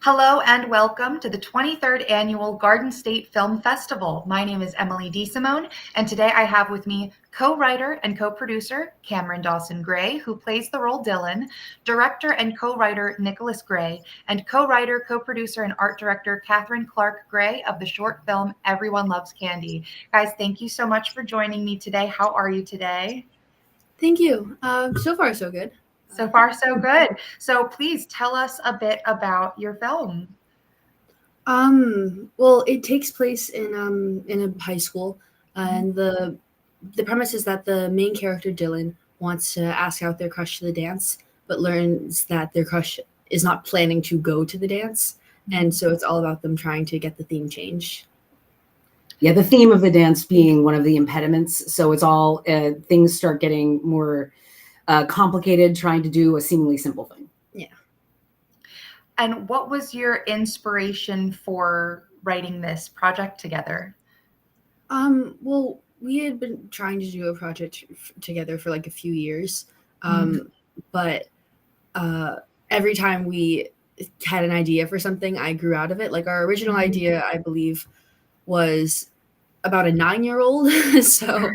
Hello and welcome to the 23rd Annual Garden State Film Festival. My name is Emily DeSimone, and today I have with me co-writer and co-producer Cameron Dawson Gray, who plays the role Dylan, director and co-writer Nicholas Gray, and co-writer, co-producer, and art director Catherine Clark Gray of the short film Everyone Loves Candy. Guys, thank you so much for joining me today. How are you today? Thank you. So far, so good. So far, so good. So please tell us a bit about your film. Well, it takes place in a high school, and the premise is that the main character Dylan wants to ask out their crush to the dance, but learns that their crush is not planning to go to the dance, and so it's all about them trying to get the theme changed. Yeah, the theme of the dance being one of the impediments, so it's all things start getting more complicated trying to do a seemingly simple thing. Yeah. And what was your inspiration for writing this project together? Well, we had been trying to do a project together for like a few years, but every time we had an idea for something, I grew out of it. Like our original idea, I believe, was about a 9-year-old, so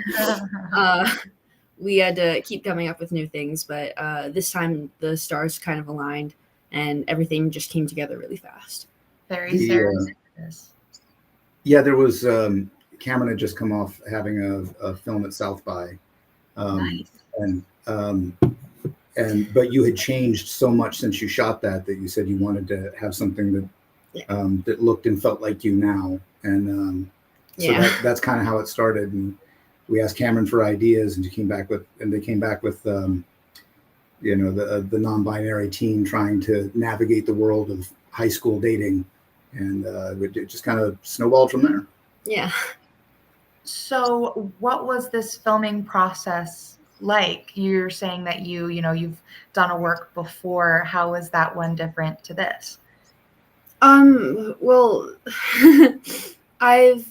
we had to keep coming up with new things, but this time the stars kind of aligned and everything just came together really fast. Very serendipitous. Yeah, there was Cameron had just come off having a film at South by, Nice. but you had changed so much since you shot that you said you wanted to have something that that looked and felt like you now, and so that's kind of how it started. And we asked Cameron for ideas, and they came back with the non-binary teen trying to navigate the world of high school dating, and it just kind of snowballed from there. Yeah. So what was this filming process like? You're saying that you've done a work before. How is that one different to this? Well, I've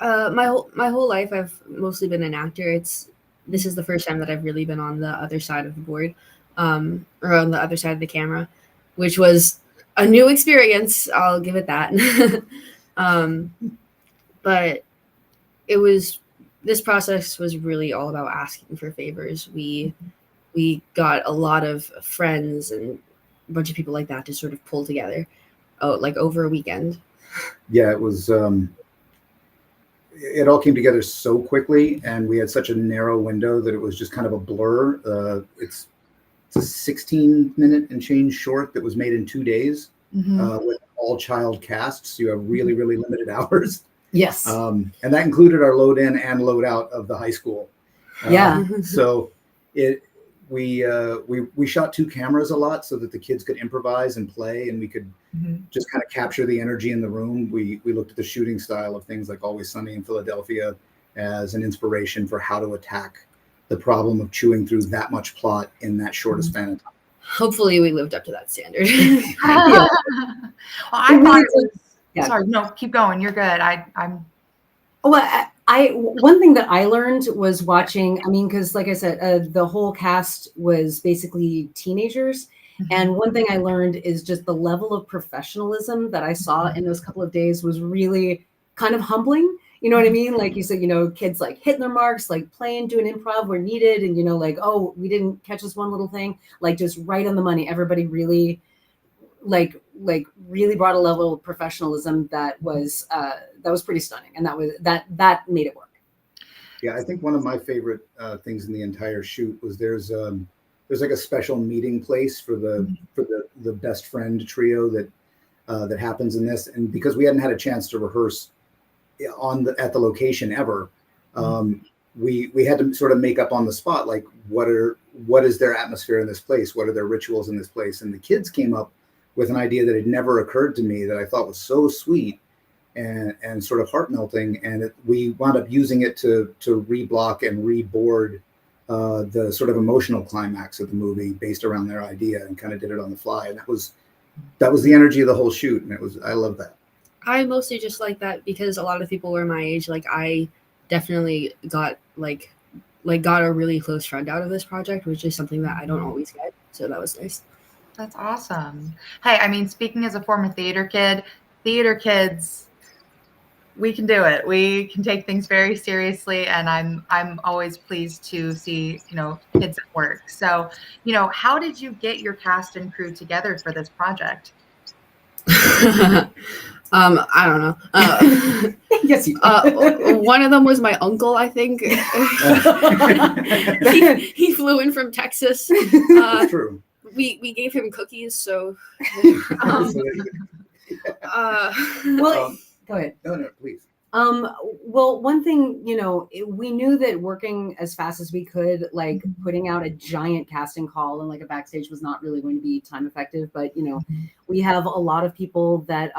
my whole life I've mostly been an actor. This is the first time that I've really been on the other side of the board, or on the other side of the camera, which was a new experience. I'll give it that. But this process was really all about asking for favors. We got a lot of friends and a bunch of people like that to sort of pull together, like over a weekend. Yeah, it was. It all came together so quickly, and we had such a narrow window that it was just kind of a blur. It's a 16-minute and change short that was made in 2 days with all child casts. You have really, really limited hours. Yes. And that included our load in and load out of the high school. So we shot 2 cameras a lot so that the kids could improvise and play, and we could just kind of capture the energy in the room. We looked at the shooting style of things like Always Sunny in Philadelphia as an inspiration for how to attack the problem of chewing through that much plot in that short a span of time. Hopefully we lived up to that standard. Well, I thought it was, sorry, no, keep going. You're good. One thing that I learned was watching, because like I said, the whole cast was basically teenagers. And one thing I learned is just the level of professionalism that I saw in those couple of days was really kind of humbling. You know what I mean? Like you said, kids like hitting their marks, like playing, doing improv where needed. And, like, oh, we didn't catch this one little thing, like just right on the money. Everybody really like really brought a level of professionalism that was pretty stunning. And that made it work. Yeah, I think one of my favorite things in the entire shoot was there's like a special meeting place for the best friend trio that happens in this, and because we hadn't had a chance to rehearse at the location ever, we had to sort of make up on the spot, like what is their atmosphere in this place, what are their rituals in this place, and the kids came up with an idea that had never occurred to me that I thought was so sweet and sort of heart melting, and we wound up using it to reblock and reboard the sort of emotional climax of the movie based around their idea, and kind of did it on the fly. And that was the energy of the whole shoot. And I love that. I mostly just like that because a lot of people were my age. Like I definitely got got a really close friend out of this project, which is something that I don't always get. So that was nice. That's awesome. Hey, I mean, speaking as a former theater kids, we can do it. We can take things very seriously, and I'm always pleased to see, kids at work. So, how did you get your cast and crew together for this project? I don't know. Yes, you One of them was my uncle, I think. he flew in from Texas. That's true. We gave him cookies, so. Well, Well, go ahead. no, please. Well, one thing, we knew that working as fast as we could, like putting out a giant casting call and like a backstage was not really going to be time effective. But, we have a lot of people that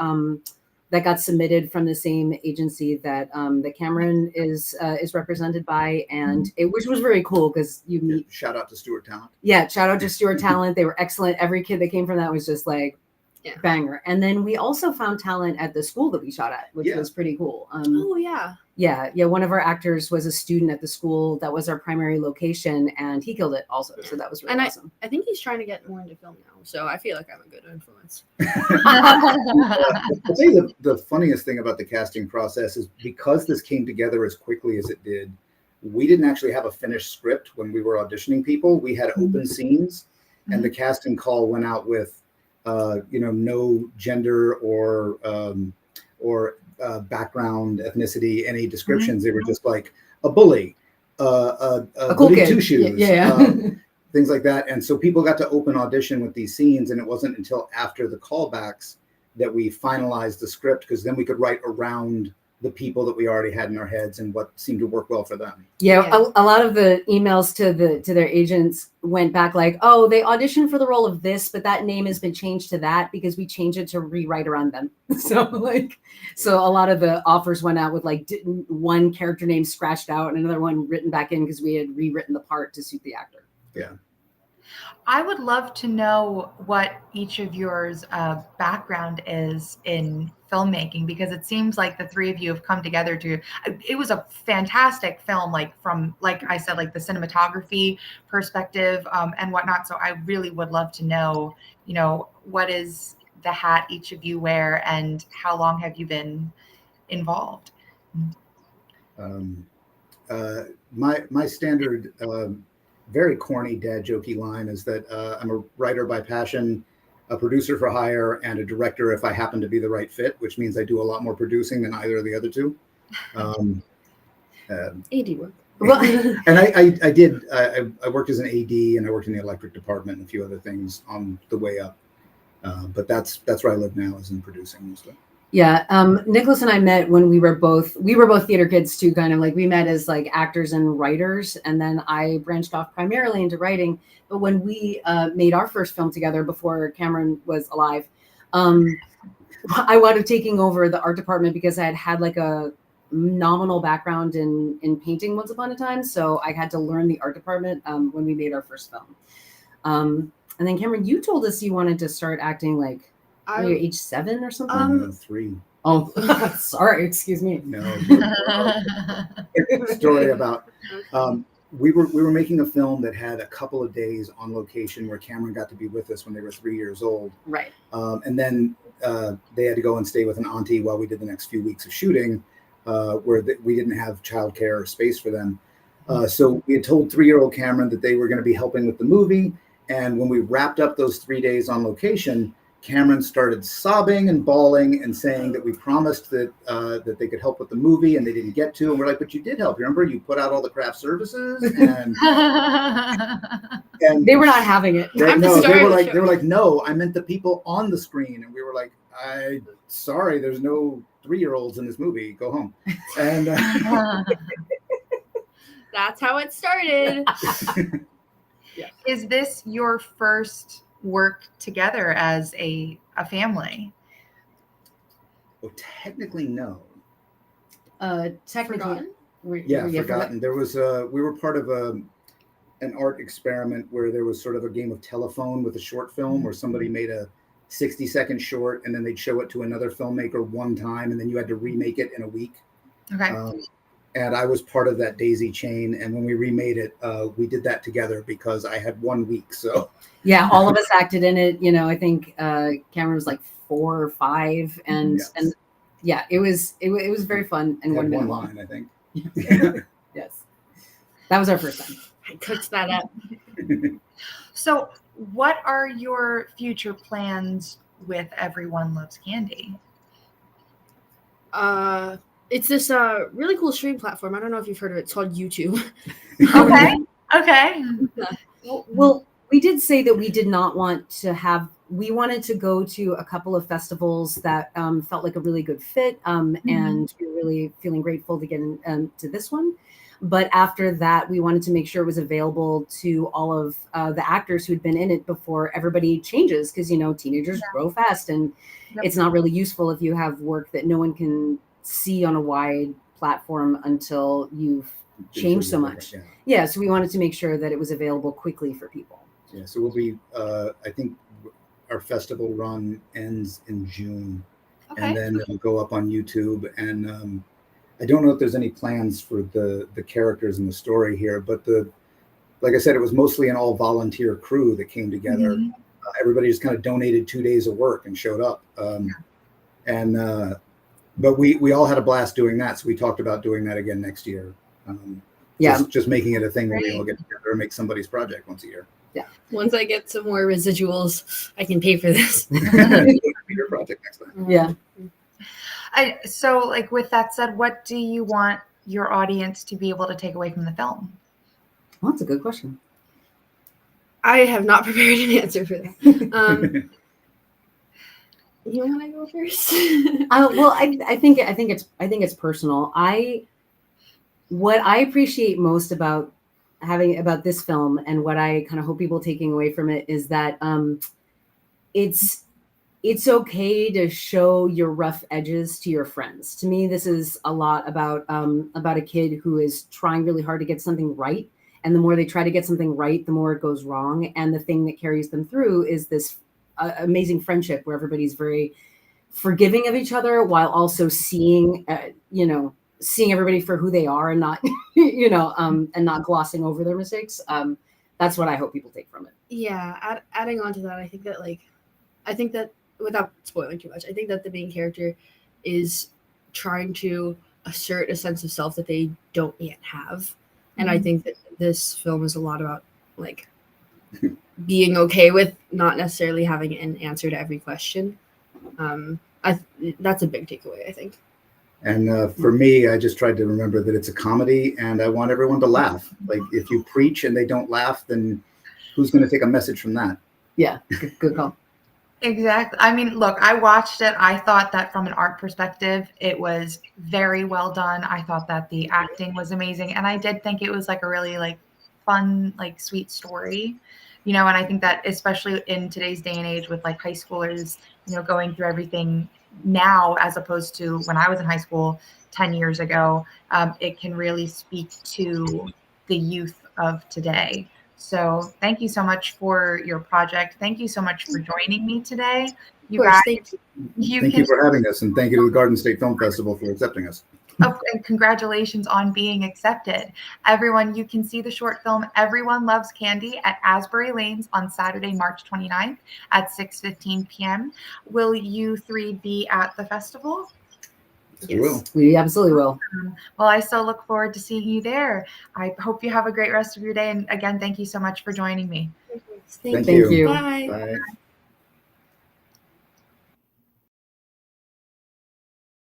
that got submitted from the same agency that that Cameron is represented by, and which was very cool because you meet. Shout out to Stuart Talent. Yeah, shout out to Stuart Talent. They were excellent. Every kid that came from that was just like. Yeah. Banger. And then we also found talent at the school that we shot at, which was pretty cool. Oh yeah. Yeah. One of our actors was a student at the school. That was our primary location, and he killed it also. So that was really awesome. I think he's trying to get more into film now, so I feel like I'm a good influence. I'll tell you the funniest thing about the casting process is because this came together as quickly as it did, we didn't actually have a finished script when we were auditioning people. We had open scenes, and the casting call went out with no gender or background, ethnicity, any descriptions. They were just like a bully, a cool goody kid. two shoes, Yeah. things like that. And so people got to open audition with these scenes, and it wasn't until after the callbacks that we finalized the script, because then we could write around the people that we already had in our heads and what seemed to work well for them. Yeah. A lot of the emails to their agents went back like, oh, they auditioned for the role of this, but that name has been changed to that because we changed it to rewrite around them. So a lot of the offers went out with like one character name scratched out and another one written back in because we had rewritten the part to suit the actor. Yeah. I would love to know what each of yours background is in filmmaking, because it seems like the three of you have come together it was a fantastic film, from I said, the cinematography perspective and whatnot. So I really would love to know, what is the hat each of you wear and how long have you been involved? My standard very corny dad jokey line is that I'm a writer by passion, a producer for hire, and a director if I happen to be the right fit, which means I do a lot more producing than either of the other two. AD work. And I worked as an AD, and I worked in the electric department and a few other things on the way up. But that's where I live now, is in producing mostly. Yeah. Nicholas and I met when we were both theater kids too, kind of like we met as like actors and writers. And then I branched off primarily into writing. But when we made our first film together before Cameron was alive, I wound up taking over the art department because I had like a nominal background in painting once upon a time. So I had to learn the art department when we made our first film. And then Cameron, you told us you wanted to start acting like you're age 7 or something? 3. Oh, sorry. Excuse me. No. Story about we were making a film that had a couple of days on location where Cameron got to be with us when they were 3 years old. Right. And then they had to go and stay with an auntie while we did the next few weeks of shooting, where we didn't have childcare or space for them. So we had told 3-year-old Cameron that they were going to be helping with the movie. And when we wrapped up those 3 days on location, Cameron started sobbing and bawling and saying that we promised that that they could help with the movie and they didn't get to. And we're like, but you did help. Remember, you put out all the craft services. And they were not having it. They were like, no, I meant the people on the screen. And we were like, sorry, there's no 3-year-olds in this movie. Go home. And that's how it started. Yeah. Is this your first work together as a family? Well, technically, no. Technically, forgotten. There was we were part of an art experiment where there was sort of a game of telephone with a short film where somebody made a 60-second short and then they'd show it to another filmmaker one time and then you had to remake it in a week. Okay. and I was part of that daisy chain. And when we remade it, we did that together because I had 1 week. So yeah, all of us acted in it. You know, I think Cameron was like 4 or 5, and Yes. and yeah, it was very fun and I had 1 minute one long. line, I think. Yes, that was our first time. I cooked that up. So, what are your future plans with Everyone Loves Candy? It's this really cool stream platform. I don't know if you've heard of it. It's called YouTube. Okay. Okay. Well, we did say that we did not want to have. We wanted to go to a couple of festivals that felt like a really good fit, and we were really feeling grateful to get to this one. But after that, we wanted to make sure it was available to all of the actors who had been in it before everybody changes, because you know teenagers grow fast, and it's not really useful if you have work that no one can see on a wide platform until you've changed so much. Yeah, so we wanted to make sure that it was available quickly for people. Yeah, so we'll be. I think our festival run ends in June, and then it'll go up on YouTube. And I don't know if there's any plans for the characters in the story here, but like I said, it was mostly an all volunteer crew that came together. Everybody just kind of donated 2 days of work and showed up. But we all had a blast doing that. So we talked about doing that again next year. Just making it a thing where we all get together and make somebody's project once a year. Yeah. Once I get some more residuals, I can pay for this. Your project next time. Yeah. So, like, with that said, what do you want your audience to be able to take away from the film? Well, that's a good question. I have not prepared an answer for that. You want to go first? Well, I think it's personal. What I appreciate most about this film, and what I kind of hope people taking away from it, is that it's okay to show your rough edges to your friends. To me, this is a lot about a kid who is trying really hard to get something right, and the more they try to get something right, the more it goes wrong. And the thing that carries them through is this amazing friendship where everybody's very forgiving of each other, while also seeing everybody for who they are, and not and not glossing over their mistakes. That's what I hope people take from it. Yeah, adding on to that, I think that without spoiling too much, I think that the main character is trying to assert a sense of self that they don't yet have. And I think that this film is a lot about like being okay with not necessarily having an answer to every question. That's a big takeaway, I think. And for me, I just tried to remember that it's a comedy, and I want everyone to laugh. Like, if you preach and they don't laugh, then who's going to take a message from that? Yeah, good call. Exactly. I mean, look, I watched it. I thought that from an art perspective, it was very well done. I thought that the acting was amazing. And I did think it was like a really like fun, like sweet story, and I think that especially in today's day and age with like high schoolers, going through everything now, as opposed to when I was in high school 10 years ago, it can really speak to the youth of today. So thank you so much for your project. Thank you so much for joining me today. You guys, thank you. Thank you for having us, and thank you to the Garden State Film Festival for accepting us. Oh, and congratulations on being accepted. Everyone, you can see the short film Everyone Loves Candy at Asbury Lanes on Saturday, March 29th at 6:15 p.m. Will you three be at the festival? We will. We absolutely will. Well, I so look forward to seeing you there. I hope you have a great rest of your day. And again, thank you so much for joining me. Thank you. Bye. Bye.